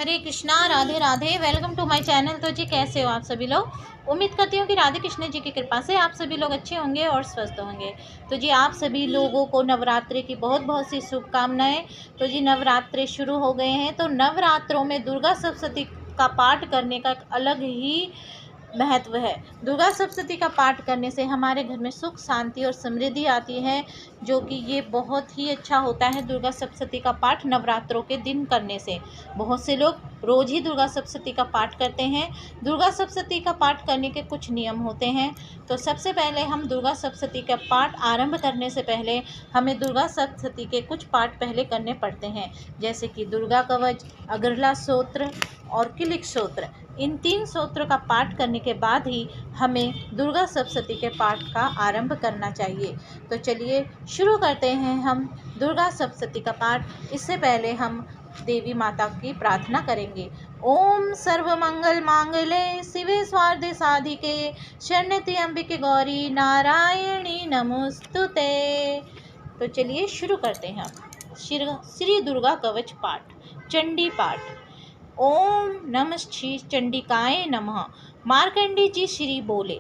Hare Krishna, Radhe Radhe. Welcome to my channel. तो जी कैसे हो आप सभी लोग। उम्मीद करती हूँ कि राधे कृष्ण जी की कृपा से आप सभी लोग अच्छे होंगे और स्वस्थ होंगे। तो जी आप सभी लोगों को नवरात्रि की बहुत बहुत सी शुभकामनाएं। तो जी नवरात्रि शुरू हो गए हैं, तो नवरात्रों में दुर्गा सप्तशती का पाठ करने का एक अलग ही महत्व है। दुर्गा सप्तशती का पाठ करने से हमारे घर में सुख, शांति और समृद्धि आती है, जो कि ये बहुत ही अच्छा होता है। दुर्गा सप्तशती का पाठ नवरात्रों के दिन करने से बहुत से लोग रोज ही दुर्गा सप्तशती का पाठ करते हैं। दुर्गा सप्तशती का पाठ करने के कुछ नियम होते हैं। तो सबसे पहले हम दुर्गा सप्तशती का पाठ आरंभ करने से पहले हमें दुर्गा सप्तशती के कुछ पाठ पहले करने पड़ते हैं, जैसे कि दुर्गा कवच, अगरला स्तोत्र और किलिक स्तोत्र। इन 3 स्तोत्रों का पाठ करने के बाद ही हमें दुर्गा सप्तशती के पाठ का आरंभ करना चाहिए। तो चलिए शुरू करते हैं हम दुर्गा सप्तशती का पाठ। इससे पहले हम देवी माता की प्रार्थना करेंगे। ओम सर्वमंगल मांगल्ये शिवे स्वार्थे साधिके शरण्ये अंबिके गौरी नारायणी नमोस्तुते। तो चलिए शुरू करते हैं श्री दुर्गा कवच पाठ। चंडी पाठ। ओम नमः श्री चंडिकाय नमः। मार्कंडी जी श्री बोले,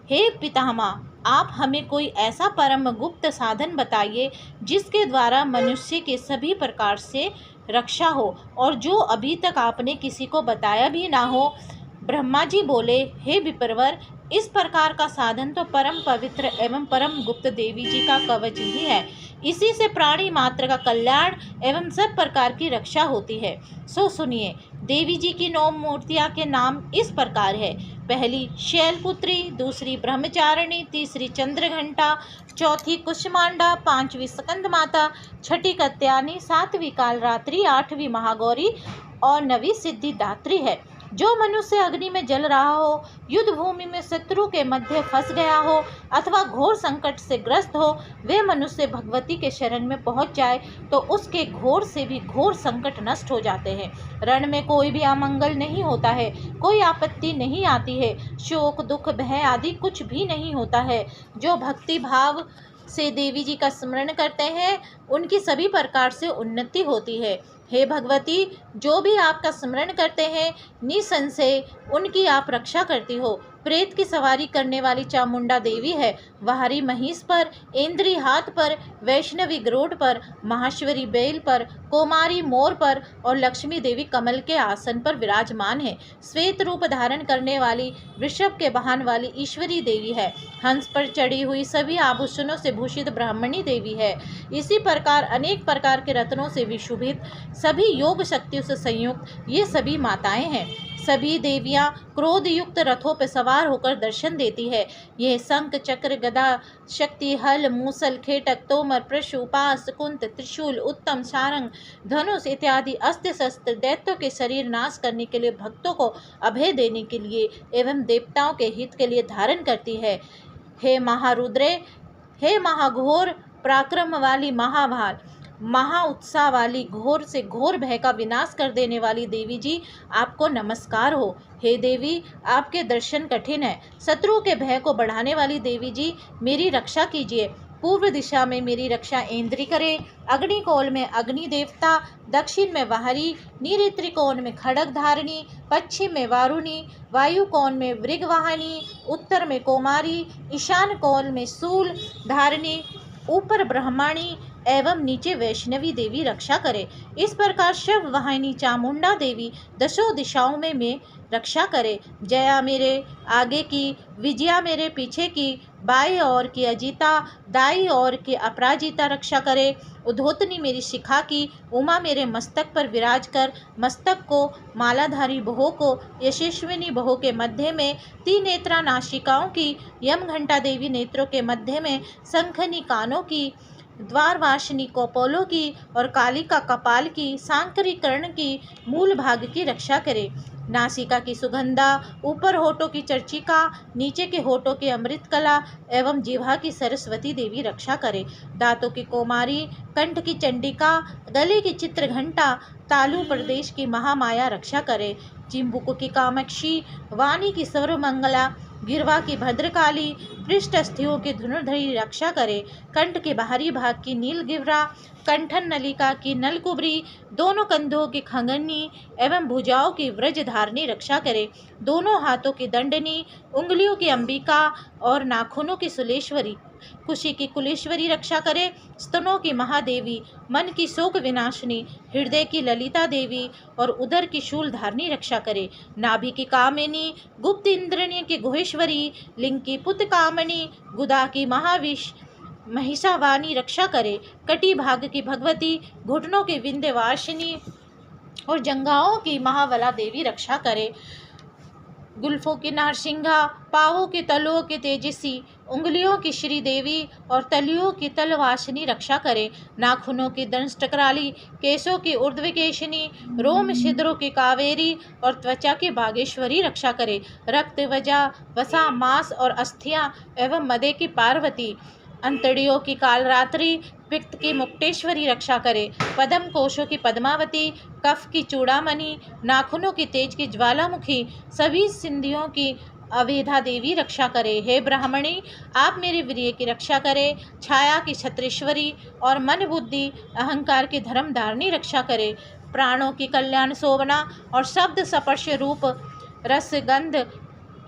हे पितामह, आप हमें कोई ऐसा परम गुप्त साधन बताइए जिसके द्वारा मनुष्य के सभी प्रकार से रक्षा हो और जो अभी तक आपने किसी को बताया भी ना हो। ब्रह्मा जी बोले, हे विप्रवर, इस प्रकार का साधन तो परम पवित्र एवं परम गुप्त देवी जी का कवच ही है। इसी से प्राणी मात्र का कल्याण एवं सब प्रकार की रक्षा होती है। सो सुनिए, देवी जी की 9 मूर्तियां के नाम इस प्रकार है। पहली शैलपुत्री, दूसरी ब्रह्मचारिणी, तीसरी चंद्रघंटा, चौथी कुष्मांडा, 5वीं स्कंद माता, छठी कत्यानी, 7वीं कालरात्रि, 8वीं महागौरी और 9वीं सिद्धिदात्री है। जो मनुष्य अग्नि में जल रहा हो, युद्ध भूमि में शत्रु के मध्य फंस गया हो अथवा घोर संकट से ग्रस्त हो, वे मनुष्य भगवती के शरण में पहुंच जाए तो उसके घोर से भी घोर संकट नष्ट हो जाते हैं। रण में कोई भी अमंगल नहीं होता है, कोई आपत्ति नहीं आती है, शोक दुख भय आदि कुछ भी नहीं होता है। जो भक्ति भाव से देवी जी का स्मरण करते हैं उनकी सभी प्रकार से उन्नति होती है। हे भगवती, जो भी आपका स्मरण करते हैं निसंशय उनकी आप रक्षा करती हो। प्रेत की सवारी करने वाली चामुंडा देवी है। वाहरी महिष पर, इंद्री हाथ पर, वैष्णवी गरुड़ पर, माहेश्वरी बैल पर, कोमारी मोर पर और लक्ष्मी देवी कमल के आसन पर विराजमान है। श्वेत रूप धारण करने वाली, वृषभ के वाहन वाली ईश्वरी देवी है। हंस पर चढ़ी हुई, सभी आभूषणों से भूषित ब्राह्मणी देवी है। इसी प्रकार अनेक प्रकार के रत्नों से विशोभित, सभी योग शक्तियों से संयुक्त ये सभी माताएं हैं। सभी देवियां क्रोध युक्त रथों पर सवार होकर दर्शन देती है। यह शंख चक्र गदा शक्ति हल मूसल खेटक तोमर प्रशु पास कुंत त्रिशूल उत्तम सारंग धनुष इत्यादि अस्त्र शस्त्र दैत्यों के शरीर नाश करने के लिए, भक्तों को अभय देने के लिए एवं देवताओं के हित के लिए धारण करती है। हे महारुद्रे, हे महाघोर पराक्रम वाली, महाभार महा उत्साह वाली, घोर से घोर भय का विनाश कर देने वाली देवी जी, आपको नमस्कार हो। हे देवी, आपके दर्शन कठिन है। शत्रु के भय को बढ़ाने वाली देवी जी, मेरी रक्षा कीजिए। पूर्व दिशा में मेरी रक्षा इंद्री करे, अग्निकोण में अग्नि देवता, दक्षिण में वाहरी, नील त्रिकोण में खड़ग धारिणी, पश्चिम में वारुणी, वायु कोण में वृगवाहिनी, उत्तर में कोमारी, ईशान कोण में शूल धारिणी, ऊपर ब्रह्माणी एवं नीचे वैष्णवी देवी रक्षा करे। इस प्रकार शिव वाहिनी चामुंडा देवी दशों दिशाओं में रक्षा करे। जया मेरे आगे की, विजया मेरे पीछे की, बाएं ओर की अजिता, दाई ओर की अपराजिता रक्षा करे। उद्धोतनी मेरी शिखा की, उमा मेरे मस्तक पर विराज कर मस्तक को, मालाधारी बहो को, यशस्विनी बहो के मध्य में, त्रिनेत्रा नासिकाओं की, यम घंटा देवी नेत्रों के मध्य में, शंखनी कानों की, द्वारवासिनी कपोलों की और कालिका कपाल की, सांकरी कर्ण की, मूल भाग की रक्षा करे। नासिका की सुगंधा, ऊपर होठों की चर्चिका, नीचे के होठों की अमृत कला एवं जिह्वा की सरस्वती देवी रक्षा करे। दांतों की कोमारी, कंठ की चंडिका, गले की चित्रघंटा, तालु प्रदेश की महामाया रक्षा करे। चिंबुक की कामाक्षी, वाणी की सर्वमंगला, गिरवा की भद्रकाली पृष्ठ अस्थियों की धनुर्धरी रक्षा करे। कंठ के बाहरी भाग की नील गिरवा, कंठन नलिका की नलकुबरी, दोनों कंधों की खंगनी एवं भुजाओं की व्रजधारणी रक्षा करे। दोनों हाथों की दंडनी, उंगलियों की अंबिका और नाखूनों की सुलेश्वरी, कुशी की कुलेश्वरी रक्षा करे। स्तनों की महादेवी, मन की शोक विनाशिनी, हृदय की ललिता देवी और उदर की शूलधारणी रक्षा करे। नाभि की कामिनी, गुप्त इंद्रणी की गुहेश्वरी, लिंग की पुत कामनी, गुदा की महाविश महिषावानी रक्षा करे। कटी भाग की भगवती, घुटनों की विंध्यवासिनी और जंघाओं की महाबला देवी रक्षा करे। गुल्फों की नारसिंघा, पावों के तलुओं की तेजसी, उंगलियों की श्री देवी और तलियों की तलवासिनी रक्षा करे। नाखूनों की दंष्टकराली, केशों की ऊर्ध्वकेशिनी, रोम छिद्रों की कावेरी और त्वचा की बागेश्वरी रक्षा करे। रक्त, वजा, वसा, मांस और अस्थियां एवं मदे की पार्वती, अंतड़ियों की कालरात्रि, पित्त की मुक्तेश्वरी रक्षा करे। पद्म कोशों की पद्मावती, कफ की चूड़ामणि, नाखूनों की तेज की ज्वालामुखी, सभी सिंधियों की अवेधा देवी रक्षा करे। हे ब्राह्मणी, आप मेरे वीर्य की रक्षा करे। छाया की छत्रेश्वरी और मन बुद्धि अहंकार की धर्मधारणी रक्षा करे। प्राणों की कल्याण शोभना और शब्द स्पर्श रूप रस गंध,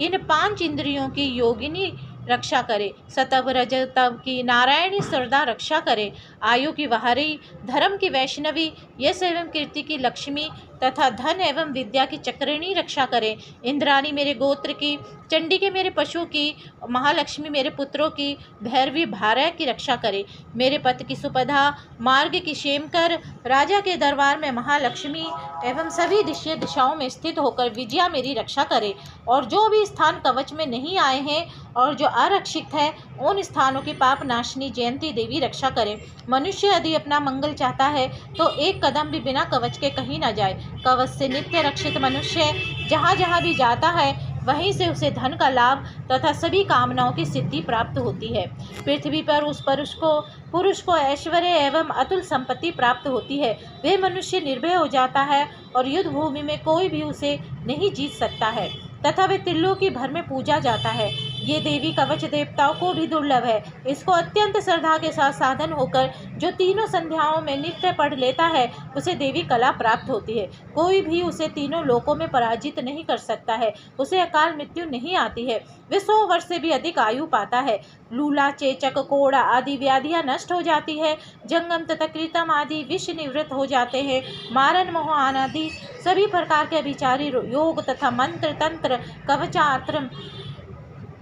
इन 5 इंद्रियों की योगिनी रक्षा करे। सतव रजतव की नारायणी सरदा रक्षा करे। आयु की वहारी, धर्म की वैष्णवी, यश एवं कीर्ति की लक्ष्मी तथा धन एवं विद्या की चक्रिणी रक्षा करे। इंद्राणी मेरे गोत्र की, चंडी के मेरे पशु की, महालक्ष्मी मेरे पुत्रों की, भैरवी भार्या की रक्षा करे। मेरे पति की सुपधा, मार्ग की क्षेमकर, राजा के दरबार में महालक्ष्मी एवं सभी दिशाओं में स्थित होकर विजया मेरी रक्षा करे। और जो भी स्थान कवच में नहीं आए हैं और जो आरक्षित है, उन स्थानों की पाप नाशिनी जयंती देवी रक्षा करे। मनुष्य यदि अपना मंगल चाहता है तो एक कदम भी बिना कवच के कहीं न जाए। कवच से नित्य रक्षित मनुष्य जहाँ जहाँ भी जाता है, वहीं से उसे धन का लाभ तथा सभी कामनाओं की सिद्धि प्राप्त होती है। पृथ्वी पर उस पुरुष को ऐश्वर्य एवं अतुल संपत्ति प्राप्त होती है। वे मनुष्य निर्भय हो जाता है और युद्ध भूमि में कोई भी उसे नहीं जीत सकता है तथा वे त्रिलोकी भर में पूजा जाता है। ये देवी कवच देवताओं को भी दुर्लभ है। इसको अत्यंत श्रद्धा के साथ साधन होकर जो तीनों संध्याओं में नित्य पढ़ लेता है, उसे देवी कला प्राप्त होती है। कोई भी उसे तीनों लोकों में पराजित नहीं कर सकता है। उसे अकाल मृत्यु नहीं आती है। वे 100 वर्ष से भी अधिक आयु पाता है। लूला, चेचक, कोड़ा आदि व्याधियां नष्ट हो जाती है। जंगम तथा कृतम आदि विष निवृत्त हो जाते हैं। मारन, मोह आदि सभी प्रकार के अभिचारी योग तथा मंत्र तंत्र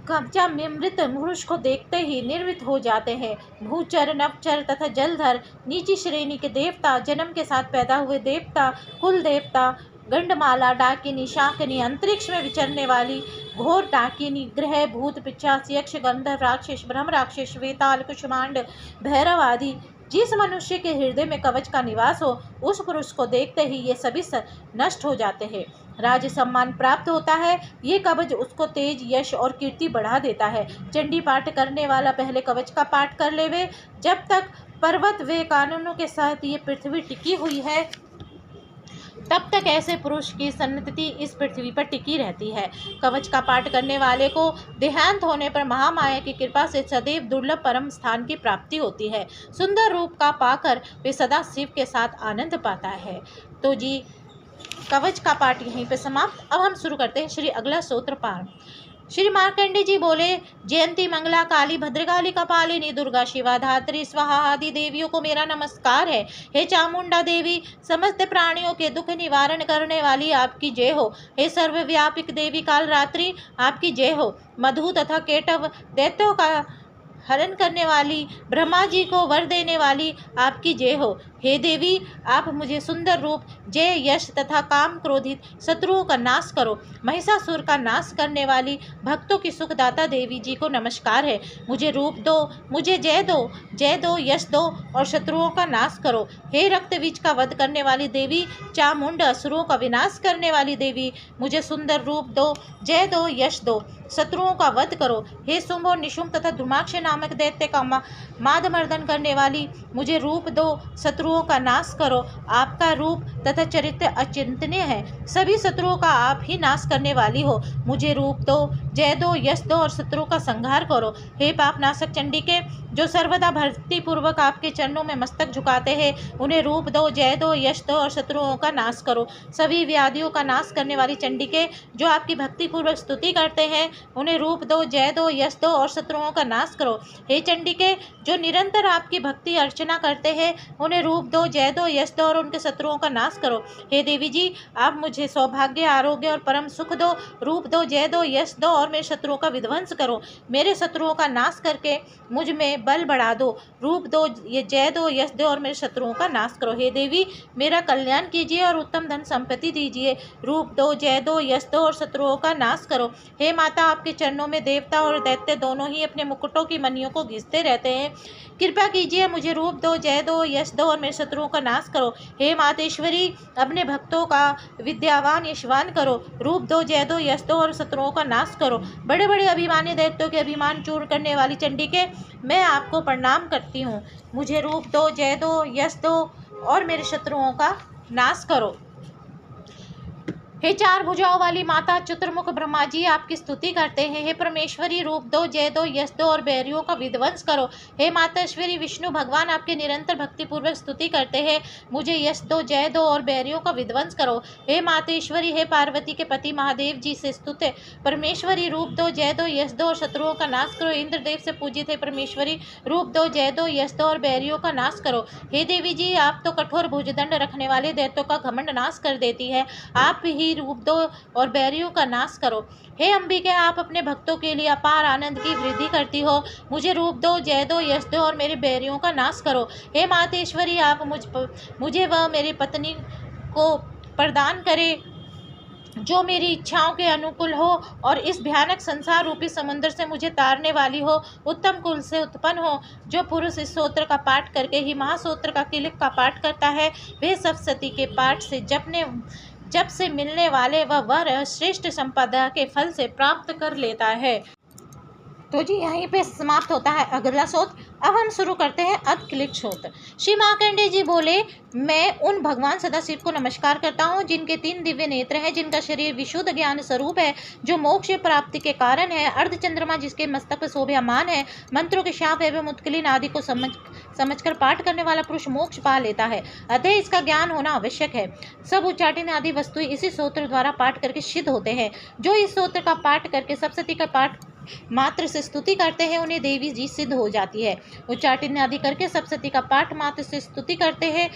कवचामृत पुरुष को देखते ही निर्मित हो जाते हैं। भूचर, नवचर तथा जलधर, नीची श्रेणी के देवता, जन्म के साथ पैदा हुए देवता, कुल देवता, गंडमाला, डाकिनी, शाकिनी, अंतरिक्ष में विचरने वाली घोर डाकिनी, ग्रह, भूत, पिशाच, यक्ष, गंधर्व, राक्षस, ब्रह्म राक्षस, वेताल, कुष्मांड, भैरव आदि जिस मनुष्य के हृदय में कवच का निवास हो, उस पुरुष को देखते ही ये सभी नष्ट हो जाते हैं। राज्य सम्मान प्राप्त होता है। ये कवच उसको तेज, यश और कीर्ति बढ़ा देता है। चंडी पाठ करने वाला पहले कवच का पाठ कर लेवे। जब तक पर्वत वे कानूनों के साथ ये पृथ्वी टिकी हुई है, तब तक ऐसे पुरुष की सन्नति इस पृथ्वी पर टिकी रहती है। कवच का पाठ करने वाले को देहांत होने पर महामाया की कृपा से सदैव दुर्लभ परम स्थान की प्राप्ति होती है। सुंदर रूप का पाकर वे सदा शिव के साथ आनंद पाता है। तो जी, कवच का पाठ यहीं पे समाप्त। अब हम शुरू करते हैं श्री अगला स्तोत्र पाठ। श्री मार्कंडे जी बोले, जयंती, मंगला, काली, भद्रकाली, कपालिनी, दुर्गा, शिवा, धात्री, स्वाहा आदि देवियों को मेरा नमस्कार है। हे चामुंडा देवी, समस्त प्राणियों के दुख निवारण करने वाली आपकी जय हो। हे सर्वव्यापक देवी कालरात्रि, आपकी जय हो। मधु तथा केटव दैत्यों का हरण करने वाली, ब्रह्मा जी को वर देने वाली, आपकी जय हो। हे देवी, आप मुझे सुंदर रूप, जय, यश तथा काम क्रोधित शत्रुओं का नाश करो। महिषासुर का नाश करने वाली, भक्तों की सुखदाता देवी जी को नमस्कार है। मुझे रूप दो, मुझे जय दो, यश दो और शत्रुओं का नाश करो। हे रक्तबीज का वध करने वाली देवी, चामुंड, असुरों का विनाश करने वाली देवी, मुझे सुंदर रूप दो, जय दो, यश दो, शत्रुओं का वध करो। हे शुंभ और निशुंभ तथा धूमाक्ष नामक दैत्य का मादमर्दन करने वाली, मुझे रूप दो, शत्रुओं का नाश करो। आपका रूप तथा चरित्र अचिंतनीय है। सभी शत्रुओं का आप ही नाश करने वाली हो। मुझे रूप दो, जय दो, यश दो और शत्रु का संहार करो। हे पापनाशक चंडिके, जो सर्वदा भक्ति पूर्वक आपके चरणों में मस्तक झुकाते हैं, उन्हें रूप दो, जय दो, यश दो और शत्रुओं का नाश करो। सभी व्याधियों का नाश करने वाली चंडिके, जो आपकी भक्ति पूर्वक स्तुति करते हैं, उन्हें रूप दो, जय दो, यश दो और शत्रुओं का नाश करो। हे चंडिके, जो निरंतर आपकी भक्ति अर्चना करते हैं, उन्हें रूप दो, जय दो, यश दो और उनके शत्रुओं का नाश करो। हे देवी जी, आप मुझे सौभाग्य, आरोग्य और परम सुख दो। रूप दो, जय दो, यश दो और मेरे शत्रुओं का विध्वंस करो। मेरे शत्रुओं का नाश करके मुझ में बल बढ़ा दो। रूप दो, ये जय दो, यश दो और मेरे शत्रुओं का नाश करो। हे देवी, मेरा कल्याण कीजिए और उत्तम धन संपत्ति दीजिए। रूप दो, जय दो, यश दो और शत्रुओं का नाश करो। हे माता, आपके चरणों में देवता और दैत्य दोनों ही अपने मुकुटों की मणियों को घिसते रहते हैं। कृपा कीजिए, मुझे रूप दो, जय दो, यश दो और मेरे शत्रुओं का नाश करो। हे मातेश्वरी, अपने भक्तों का विद्यावान यशवान करो। रूप दो, जय दो, यश दो और शत्रुओं का नाश करो। बड़े बड़े अभिमानी दैत्यों के अभिमान चूर करने वाली चंडिके, मैं आपको प्रणाम करती हूँ। मुझे रूप दो, जय दो, यश दो और मेरे शत्रुओं का नाश करो। हे चार भुजाओं वाली माता चतुर्मुख, ब्रह्मा जी आपकी स्तुति करते हैं। हे परमेश्वरी, रूप दो, जय दो, यश दो और बैरियों का विध्वंस करो। हे मातेश्वरी, विष्णु भगवान आपके निरंतर भक्ति पूर्वक स्तुति करते हैं। मुझे यश दो, जय दो और बैरियों का विध्वंस करो। हे मातेश्वरी, हे पार्वती के पति महादेव जी से स्तुत है परमेश्वरी, रूप दो, जय दो, यश दो और शत्रुओं का नाश करो। इंद्रदेव से पूजित है परमेश्वरी, रूप दो, जय दो, यश दो और बैरियों का नाश करो। हे देवी जी, आप तो कठोर भुजदंड रखने वाले दैत्यों का घमंड नाश कर देती है। आप ही रूप दो और बैरियों का नाश करो। हे अंबिके, आप अपने भक्तों के लिए अपार आनंद की वृद्धि करती हो। मुझे रूप दो, जय दो, यश दो और मेरे बैरियों का नाश करो। हे मातेश्वरी, आप मुझे व मेरी पत्नी को प्रदान करे जो मेरी इच्छाओं के अनुकूल हो और इस भयानक संसार रूपी समुद्र से मुझे तारने वाली हो। उत्तम कुल से उत्पन्न हो। जो पुरुष इस स्तोत्र का पाठ करके ही महासूत्र का किलिक का पाठ करता है, वह सप्तशती के पाठ से जब से मिलने वाले वह वर श्रेष्ठ संपदा के फल से प्राप्त कर लेता है। तो जी यहीं पे समाप्त होता है अगला स्तोत्र। अब हम शुरू करते हैं अधक्लिक स्तोत्र। श्री मार्कंडेय जी बोले, मैं उन भगवान सदाशिव को नमस्कार करता हूँ जिनके 3 दिव्य नेत्र हैं, जिनका शरीर विशुद्ध ज्ञान स्वरूप है, जो मोक्ष प्राप्ति के कारण है, अर्धचंद्रमा जिसके मस्तक पर शोभायमान है, मंत्रों के शाप एवं उत्कलीन आदि को समझकर पाठ करने वाला पुरुष मोक्ष पा लेता है, अतः इसका ज्ञान होना आवश्यक है। सब उच्चाटन आदि वस्तुएं इसी स्तोत्र द्वारा पाठ करके सिद्ध होते हैं। जो इस स्तोत्र का पाठ करके सप्तशती का पाठ मात्र से स्तुति करते हैं, उन्हें देवी जी सिद्ध हो जाती है। उच्चाटन आदि करके सप्तशती का पाठ मात्र से स्तुति करते हैं,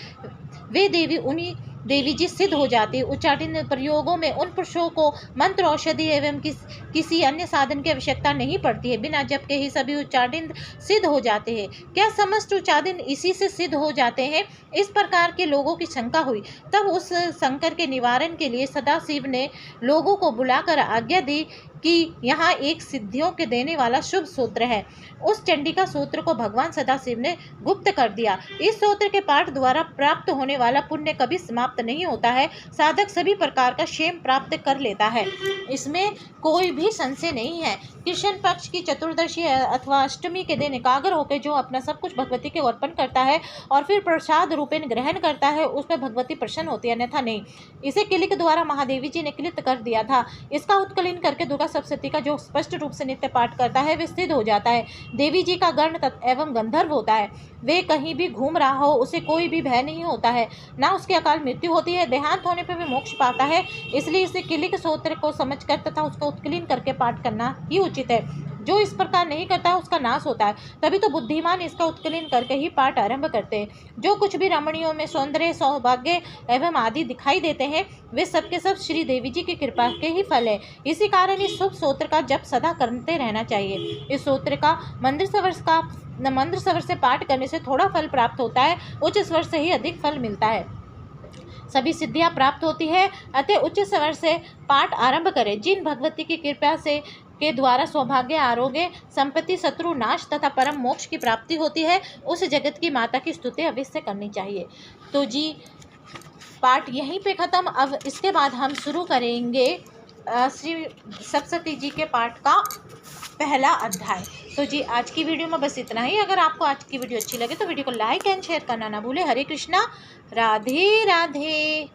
वे देवी उन्हीं देवी जी सिद्ध हो जाती है। उच्चाटन प्रयोगों में उन पुरुषों को मंत्र, औषधि एवं किसी अन्य साधन की आवश्यकता नहीं पड़ती है। बिना जप के ही सभी उच्चाटन सिद्ध हो जाते हैं। क्या समस्त उच्चाटन इसी से सिद्ध हो जाते हैं? इस प्रकार के लोगों की शंका हुई। तब उस शंकर के निवारण के लिए सदाशिव ने लोगों को बुलाकर आज्ञा दी कि यहाँ एक सिद्धियों के देने वाला शुभ सूत्र है। उस चंडिका सूत्र को भगवान सदाशिव ने गुप्त कर दिया। इस सूत्र के पाठ द्वारा प्राप्त होने वाला पुण्य कभी समाप्त नहीं होता है। साधक सभी प्रकार का क्षेम प्राप्त कर लेता है, इसमें कोई भी संशय नहीं है। कृष्ण पक्ष की चतुर्दशी अथवा अष्टमी के दिन एकाग्र होकर जो अपना सब कुछ भगवती के अर्पण करता है और फिर प्रसाद रूपेण ग्रहण करता है, उस पर भगवती प्रसन्न होती है, अन्यथा नहीं। इसे किलिक द्वारा महादेवी जी ने किलित कर दिया था। इसका उत्कलन करके दुर्गा सप्तशती का जो स्पष्ट रूप से नित्य पाठ करता है, वे सिद्ध हो जाता है। देवी जी का गण एवं गंधर्व होता है। वे कहीं भी घूम रहा हो, उसे कोई भी भय नहीं होता है, ना उसके अकाल मृत्यु होती है। देहांत होने पर भी मोक्ष पाता है। इसलिए इसे किलिक सूत्र को समझकर तथा उसका उत्कलन करके पाठ करना ही उचित है। जो इस प्रकार नहीं करता है उसका नाश होता है। तभी तो बुद्धिमान इसका उत्कलन करके ही पाठ आरंभ करते हैं। जो कुछ भी रमणियों में सौंदर्य, सौभाग्य एवं आदि दिखाई देते हैं, वे सबके सब श्री देवी जी की कृपा के ही फल है। इसी कारण इस शुभ स्तोत्र का जप सदा करते रहना चाहिए। इस स्तोत्र का मंत्र स्वर से पाठ करने से थोड़ा फल प्राप्त होता है, उच्च स्वर से ही अधिक फल मिलता है। सभी सिद्धियां प्राप्त होती है, अतः उच्च स्वर से पाठ आरंभ करें। जिन भगवती की कृपा से के द्वारा सौभाग्य, आरोग्य, संपत्ति, शत्रु नाश तथा परम मोक्ष की प्राप्ति होती है, उस जगत की माता की स्तुति अवश्य करनी चाहिए। तो जी पाठ यहीं पे ख़त्म। अब इसके बाद हम शुरू करेंगे श्री सप्तशती जी के पाठ का पहला अध्याय। तो जी आज की वीडियो में बस इतना ही। अगर आपको आज की वीडियो अच्छी लगे तो वीडियो को लाइक एंड शेयर करना ना भूले। हरे कृष्णा, राधे राधे।